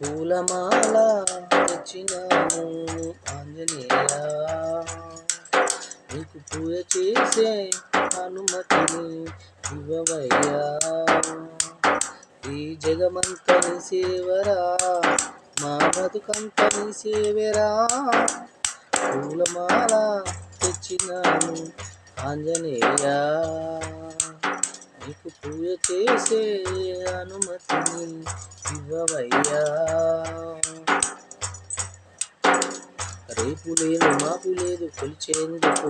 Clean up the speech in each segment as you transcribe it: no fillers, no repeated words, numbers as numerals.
పూలమాల తెచ్చినాను ఆంజనేయ, నీకు పూజ చేసే అనుమతిని ఇవ్వవయ్యా. ఈ జగమంతని సేవరా, మా బతుకంతని సేవరా. పూలమాల తెచ్చినాను ఆంజనేయ, నీకు పూజ చేసే అనుమతిని ఇవ్వవయ్యా. రేపు లేదు మాపు లేదు కొలిచేందుకు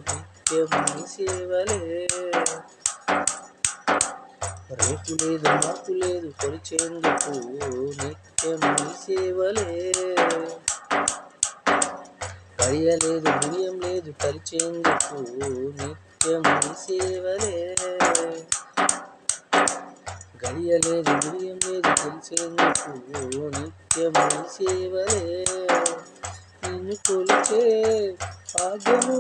నిత్యం నీ సేవలే. రేపు లేదు మాపు లేదు కొలిచేందుకు నిత్యం నీ సేవలే. గడియలేదు బిడియం లేదు కలిచేందుకు నిత్యం నీ సేవలే. గడియలేదు బిడియం లేదు తెలిసేందుకు నిత్యం నీ సేవలే. నిన్ను కొలిచే భాగ్యము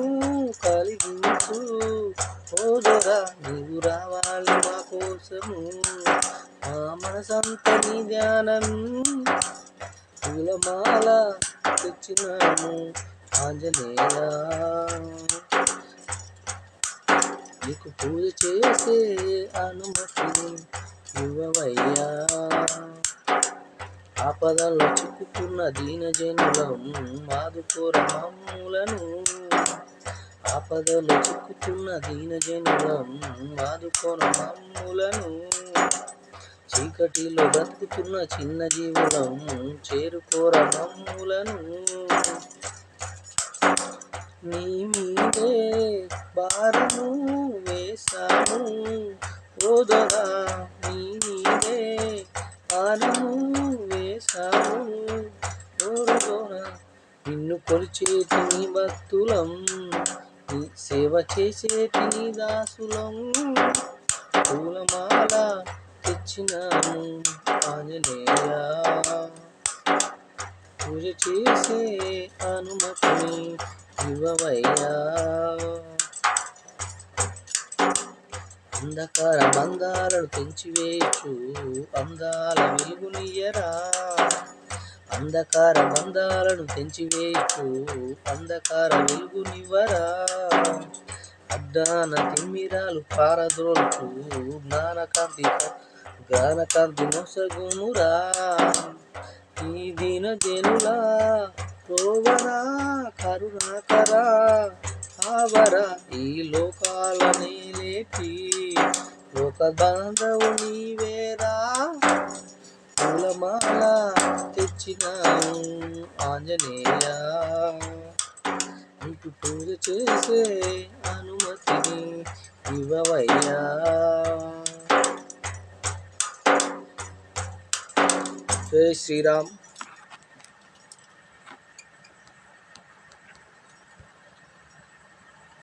కలిగించు ఓదరా, నీవు రావాలి మా కోసము, మా మనసంత నీ ధ్యానం. పూలమాల తెచ్చినాము ఆంజనేయ, నీకు పూజ చేసే అనుమతిని ఇవ్వవయ్యా. ఆపదల్లో చిక్కుకున్న దీనజనులం ఆదుకోర మమ్ములను. ఆపదలో చిక్కుకున్న దీనజనులం ఆదుకోర మమ్ములను. చీకటిలో బ్రతుకుతున్న చిన్న జీవులం చేరుకోర మమ్ములను. నీ మీదే భారము వేశాము ఓదరా, నీ మీదే భారము వేశాము ఓదరా. నిన్ను కొలిచేటి నీ భక్తులం, నీ సేవ చేసేటి నీ దాసులం. పూలమాల తెచ్చినాము ఆంజనేయ, పూజ చేసే అనుమతిని ఇవ్వవయ్యా. అంధకార బంధాలను తెంచివేయచ్చు అందాల వెలుగునియ్యరా. అంధకార బంధాలను తెంచివేయచ్చు అంధకార వెలుగునివ్వరా. అడ్డాన తిమ్మిరాలు పారద్రోలుచు జ్ఞానకాంతి నొసగునురా. ఈ దీన జనులా ప్రోవరా కరుణాకరా ఆవరా. ఈ లోకాల నేలేటి లోక బాంధవు నీవేరా. పూలమాల తెచ్చినాను ఆంజనేయ, నీకు పూజ చేసే అనుమతిని ఇవ్వవయ్యా. జై శ్రీరామ్.